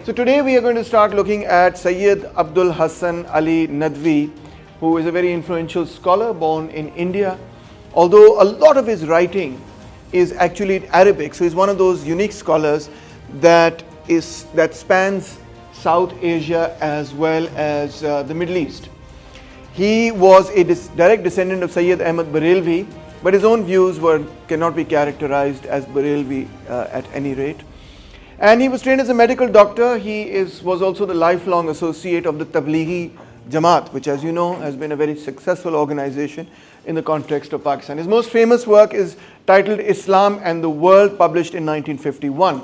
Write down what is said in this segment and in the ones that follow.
So today we are going to start looking at Sayyid Abul Hasan Ali Nadwi, who is a very influential scholar born in India. Although a lot of his writing is actually in Arabic, so he's one of those unique scholars that spans South Asia as well as the Middle East. He was a direct descendant of Sayyid Ahmad Barelvi, but his own views cannot be characterized as Barelvi at any rate. And he was trained as a medical doctor. He was also the lifelong associate of the Tablighi Jamaat, which, as you know, has been a very successful organization in the context of Pakistan. His most famous work is titled Islam and the World, published in 1951.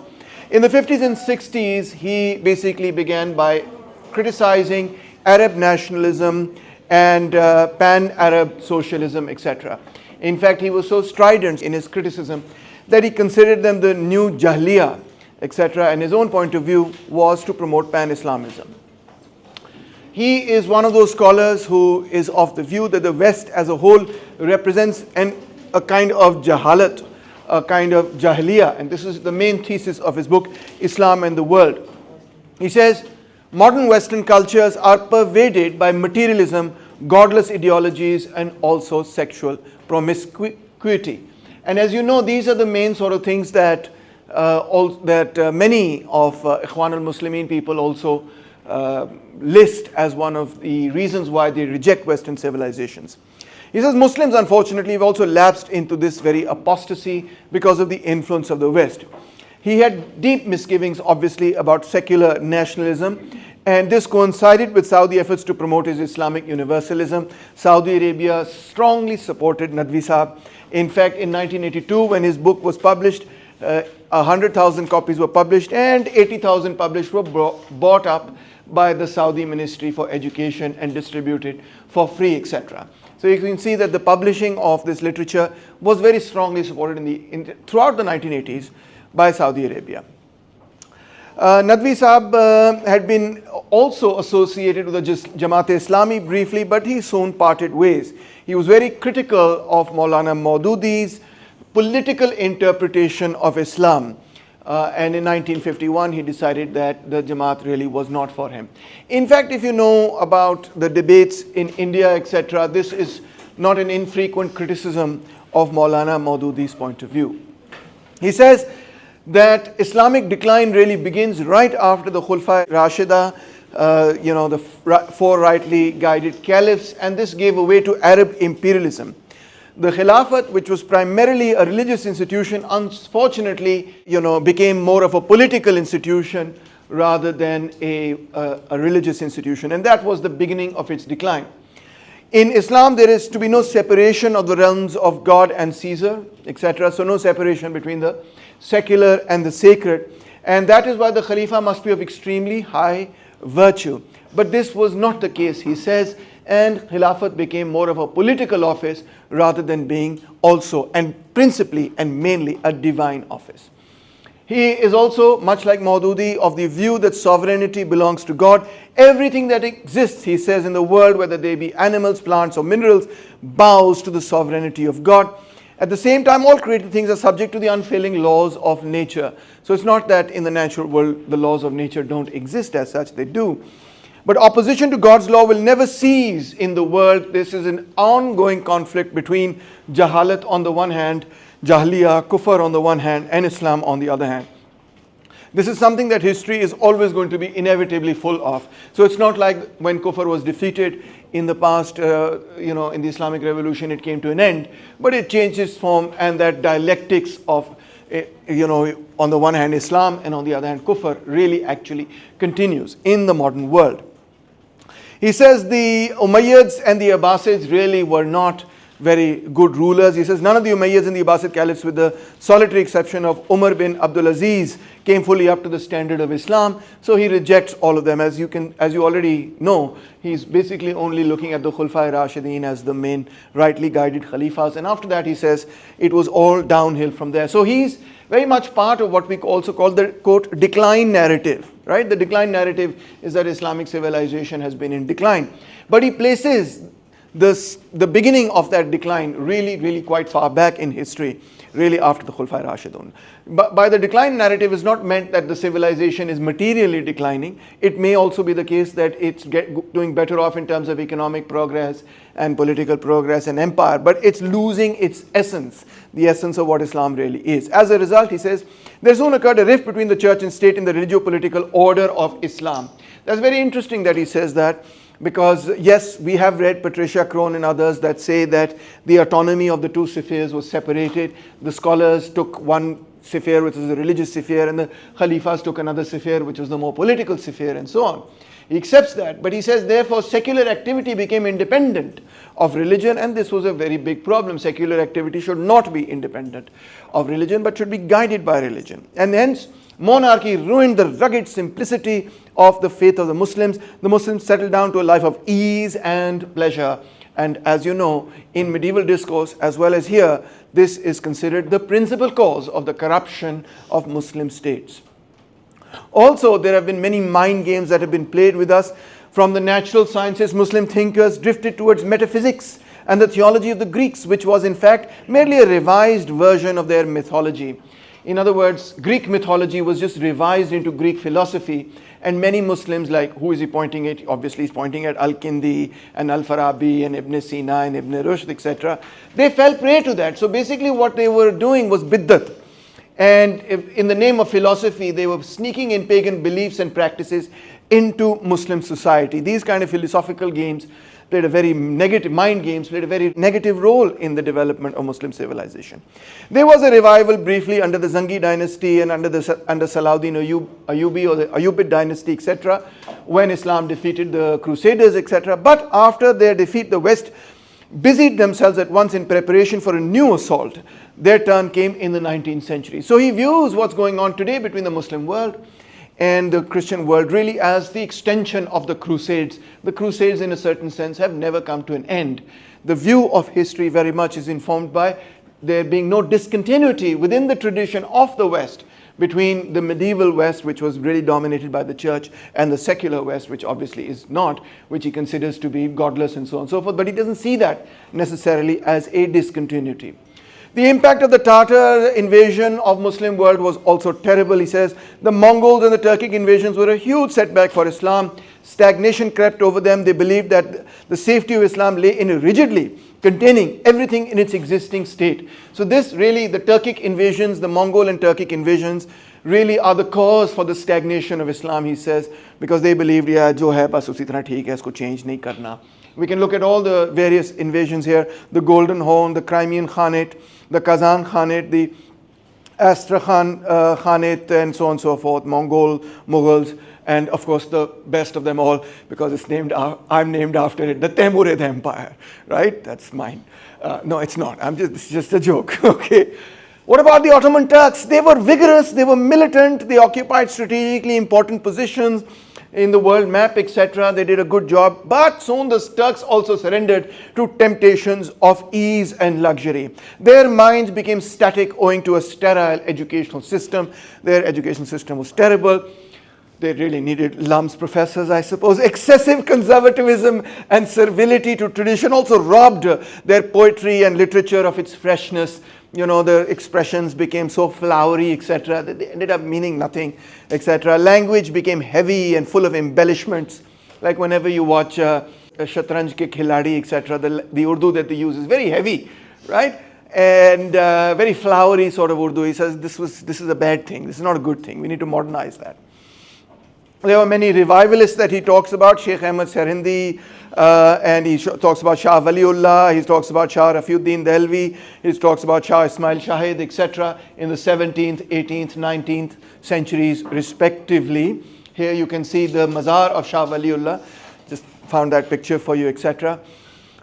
In the 50s and 60s, he basically began by criticizing Arab nationalism and pan-Arab socialism, etc. In fact, he was so strident in his criticism that he considered them the new Jahiliyyah, etc. And his own point of view was to promote pan-Islamism. He is one of those scholars who is of the view that the West as a whole represents a kind of jahalat, a kind of jahiliyyah, and this is the main thesis of his book, Islam and the World. He says, modern Western cultures are pervaded by materialism, godless ideologies, and also sexual promiscuity. And as you know, these are the main sort of things that many of Ikhwan al-Muslimin people also list as one of the reasons why they reject Western civilizations. He says Muslims, unfortunately, have also lapsed into this very apostasy because of the influence of the West. He had deep misgivings, obviously, about secular nationalism, and this coincided with Saudi efforts to promote his Islamic universalism. Saudi Arabia strongly supported Nadwi Sahab. In fact, in 1982, when his book was published, 100,000 copies were published and 80,000 published were bought up by the Saudi Ministry for Education and distributed for free, etc. So you can see that the publishing of this literature was very strongly supported throughout the 1980s by Saudi Arabia. Nadwi Sahab had been also associated with the Jamaat-e-Islami briefly, but he soon parted ways. He was very critical of Maulana Maududi's political interpretation of Islam. And in 1951, he decided that the Jamaat really was not for him. In fact, if you know about the debates in India, etc., this is not an infrequent criticism of Maulana Maududi's point of view. He says that Islamic decline really begins right after the Khulafah Rashida, the four rightly guided caliphs, and this gave way to Arab imperialism. The Khilafat, which was primarily a religious institution, unfortunately, became more of a political institution rather than a religious institution, and that was the beginning of its decline. In Islam, there is to be no separation of the realms of God and Caesar, etc. So no separation between the secular and the sacred, and that is why the Khalifa must be of extremely high virtue. But this was not the case, he says, and Khilafat became more of a political office rather than being also and principally and mainly a divine office. He is also, much like Maududi, of the view that sovereignty belongs to God. Everything that exists, he says, in the world, whether they be animals, plants or minerals, bows to the sovereignty of God. At the same time, all created things are subject to the unfailing laws of nature. So it's not that in the natural world the laws of nature don't exist as such, they do. But opposition to God's law will never cease in the world. This is an ongoing conflict between Jahalat on the one hand, Jahiliyyah, Kufr on the one hand, and Islam on the other hand. This is something that history is always going to be inevitably full of. So it's not like when Kufr was defeated in the past, in the Islamic Revolution, it came to an end, but it changed its form, and that dialectics of on the one hand Islam and on the other hand Kufr really actually continues in the modern world. He says the Umayyads and the Abbasids really were not very good rulers. He says none of the Umayyads and the Abbasid caliphs, with the solitary exception of Umar bin Abdul Aziz, came fully up to the standard of Islam. So he rejects all of them. As you already know, he's basically only looking at the Khulafah Rashidin as the main rightly guided Khalifas. And after that, he says it was all downhill from there. So he's very much part of what we also call the, quote, decline narrative, right? The decline narrative is that Islamic civilization has been in decline. But he places the beginning of that decline really quite far back in history, really after the Khulafai Rashidun. But by the decline narrative is not meant that the civilization is materially declining. It may also be the case that it's doing better off in terms of economic progress and political progress and empire, but it's losing its essence, the essence of what Islam really is. As a result, he says, there soon occurred a rift between the church and state in the religio-political order of Islam. That's very interesting that he says that, because yes, we have read Patricia Crone and others that say that the autonomy of the two spheres was separated. The scholars took one sphere, which was the religious sphere, and the Khalifas took another sphere, which was the more political sphere, and so on. He accepts that, but he says, therefore, secular activity became independent of religion, and this was a very big problem. Secular activity should not be independent of religion, but should be guided by religion. And hence, monarchy ruined the rugged simplicity of the faith of the Muslims. The Muslims settled down to a life of ease and pleasure. And as you know, in medieval discourse, as well as here, this is considered the principal cause of the corruption of Muslim states. Also, there have been many mind games that have been played with us. From the natural sciences, Muslim thinkers drifted towards metaphysics and the theology of the Greeks, which was in fact merely a revised version of their mythology. In other words, Greek mythology was just revised into Greek philosophy, and many Muslims, like, who is he pointing at? Obviously he's pointing at Al-Kindi and Al-Farabi and Ibn Sina and Ibn Rushd, etc. They fell prey to that. So basically what they were doing was biddat. And in the name of philosophy, they were sneaking in pagan beliefs and practices into Muslim society. These kind of philosophical games played a very negative, mind games played a very negative role in the development of Muslim civilization. There was a revival briefly under the Zangi dynasty and under Salahuddin Ayyubi or the Ayyubid dynasty, etc., when Islam defeated the Crusaders, etc. But after their defeat, the West busied themselves at once in preparation for a new assault. Their turn came in the 19th century. So he views what's going on today between the Muslim world and the Christian world really as the extension of the Crusades. The Crusades, in a certain sense, have never come to an end. The view of history very much is informed by there being no discontinuity within the tradition of the West between the medieval West, which was really dominated by the church, and the secular West, which obviously is not, which he considers to be godless and so on and so forth. But he doesn't see that necessarily as a discontinuity. The impact of the Tatar invasion of Muslim world was also terrible. He says the Mongols and the Turkic invasions were a huge setback for Islam. Stagnation crept over them. They believed that the safety of Islam lay in rigidly containing everything in its existing state. So this really, the Turkic invasions, the Mongol and Turkic invasions, really are the cause for the stagnation of Islam, he says, because they believed, yeah, jo hai bas usi tarah theek hai, isko change nahi karna. We can look at all the various invasions here, the Golden Horn, the Crimean Khanate, the Kazan Khanate, the Astrakhan Khanate, and so on and so forth, Mughals, and of course the best of them all, because it's named, I'm named after it, the Taimurid Empire, right? That's mine. No, it's not. It's just a joke, okay? What about the Ottoman Turks? They were vigorous, they were militant, they occupied strategically important positions in the world map, etc. They did a good job, but soon the Turks also surrendered to temptations of ease and luxury. Their minds became static owing to a sterile educational system. Their education system was terrible. They really needed LUMS professors, I suppose. Excessive conservatism and servility to tradition also robbed their poetry and literature of its freshness. You know, the expressions became so flowery, etc., that they ended up meaning nothing, etc. Language became heavy and full of embellishments. Like whenever you watch Shatranj Ke Khiladi, etc., the Urdu that they use is very heavy, right? And very flowery sort of Urdu. He says this is a bad thing. This is not a good thing. We need to modernize that. There were many revivalists that he talks about, Sheikh Ahmad Sarhindi, and he talks about Shah Waliullah, he talks about Shah Rafiuddin Delvi, he talks about Shah Ismail Shahid, etc. in the 17th, 18th, 19th centuries respectively. Here you can see the mazar of Shah Waliullah, just found that picture for you, etc.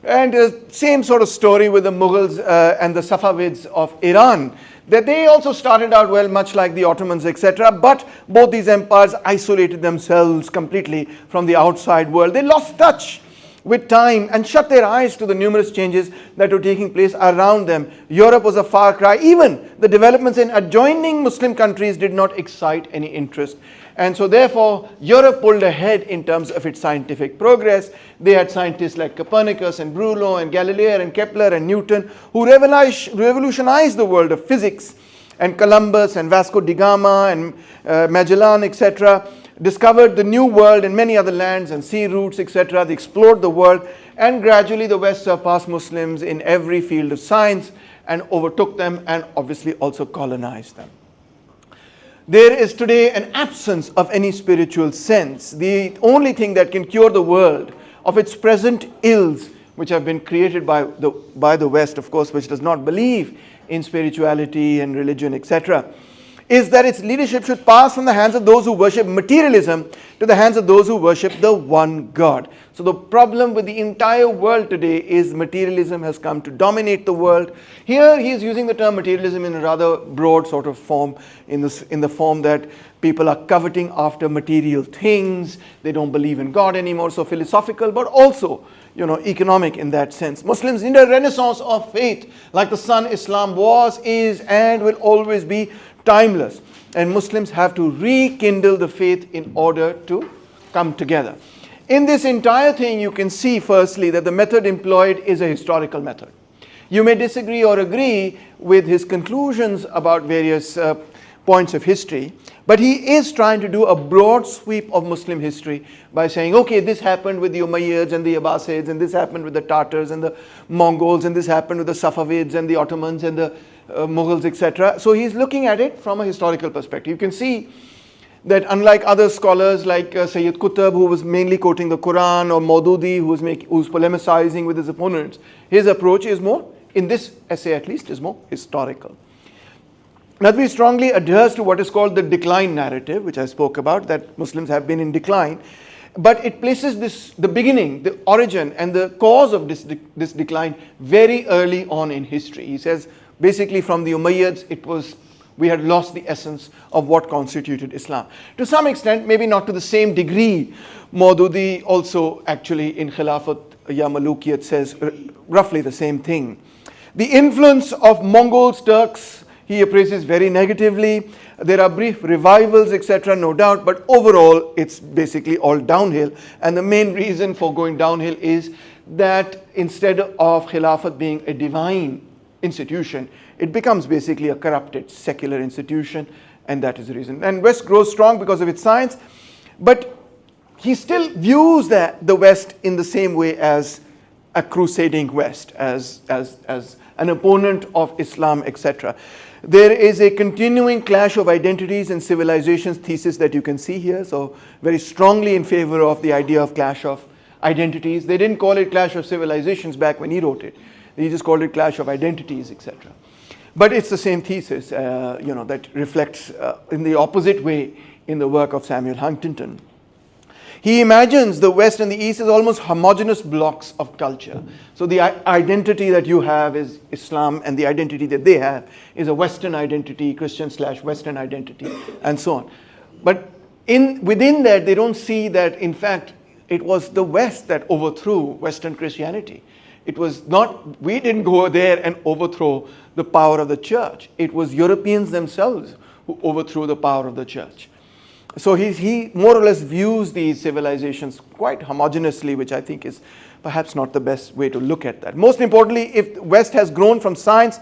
And same sort of story with the Mughals and the Safavids of Iran, that they also started out well, much like the Ottomans, etc. But both these empires isolated themselves completely from the outside world. They lost touch with time and shut their eyes to the numerous changes that were taking place around them. Europe was a far cry. Even the developments in adjoining Muslim countries did not excite any interest. And so therefore, Europe pulled ahead in terms of its scientific progress. They had scientists like Copernicus and Bruno and Galileo and Kepler and Newton who revolutionized the world of physics. And Columbus and Vasco da Gama and Magellan, etc., discovered the new world in many other lands and sea routes, etc. They explored the world, and gradually the West surpassed Muslims in every field of science and overtook them and obviously also colonized them. There is today an absence of any spiritual sense. The only thing that can cure the world of its present ills, which have been created by the West, of course, which does not believe in spirituality and religion, etc., is that its leadership should pass from the hands of those who worship materialism to the hands of those who worship the one God. So the problem with the entire world today is materialism has come to dominate the world. Here he is using the term materialism in a rather broad sort of form, in the form that people are coveting after material things. They don't believe in God anymore, so philosophical, but also economic in that sense. Muslims need a renaissance of faith, like the sun Islam was, is, and will always be timeless. And Muslims have to rekindle the faith in order to come together. In this entire thing, you can see firstly that the method employed is a historical method. You may disagree or agree with his conclusions about various points of history, but he is trying to do a broad sweep of Muslim history by saying, okay, this happened with the Umayyads and the Abbasids, and this happened with the Tatars and the Mongols, and this happened with the Safavids and the Ottomans and the Mughals, etc. So he's looking at it from a historical perspective. You can see that unlike other scholars like Sayyid Qutb, who was mainly quoting the Quran, or Maududi, who's polemicizing with his opponents, his approach is more, in this essay at least, is more historical. Nadwi strongly adheres to what is called the decline narrative, which I spoke about, that Muslims have been in decline. But it places the beginning, the origin, and the cause of this decline very early on in history. He says, basically from the Umayyads, we had lost the essence of what constituted Islam. To some extent, maybe not to the same degree. Maududi also actually in Khilafat Ya Malukiyat says roughly the same thing. The influence of Mongols, Turks, he appraises very negatively. There are brief revivals, etc., no doubt, but overall it's basically all downhill. And the main reason for going downhill is that instead of Khilafat being a divine institution, it becomes basically a corrupted secular institution, and that is the reason. And West grows strong because of its science, but he still views the West in the same way as a crusading West, as an opponent of Islam, etc. There is a continuing clash of identities and civilizations thesis that you can see here, so very strongly in favor of the idea of clash of identities. They didn't call it clash of civilizations back when he wrote it. He just called it clash of identities, etc. But it's the same thesis, that reflects in the opposite way in the work of Samuel Huntington. He imagines the West and the East as almost homogeneous blocks of culture. So the identity that you have is Islam, and the identity that they have is a Western identity, Christian/Western identity, and so on. But within that, they don't see that, in fact, it was the West that overthrew Western Christianity. It was not, we didn't go there and overthrow the power of the church. It was Europeans themselves who overthrew the power of the church. So he more or less views these civilizations quite homogeneously, which I think is perhaps not the best way to look at that. Most importantly, if the West has grown from science,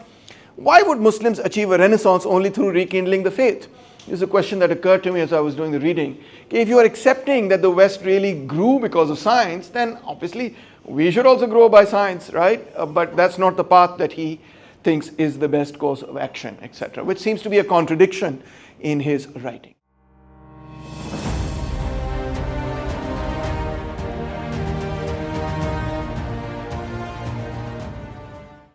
why would Muslims achieve a renaissance only through rekindling the faith? This is a question that occurred to me as I was doing the reading. If you are accepting that the West really grew because of science, then obviously we should also grow by science, right? But that's not the path that he thinks is the best course of action, etc., which seems to be a contradiction in his writing.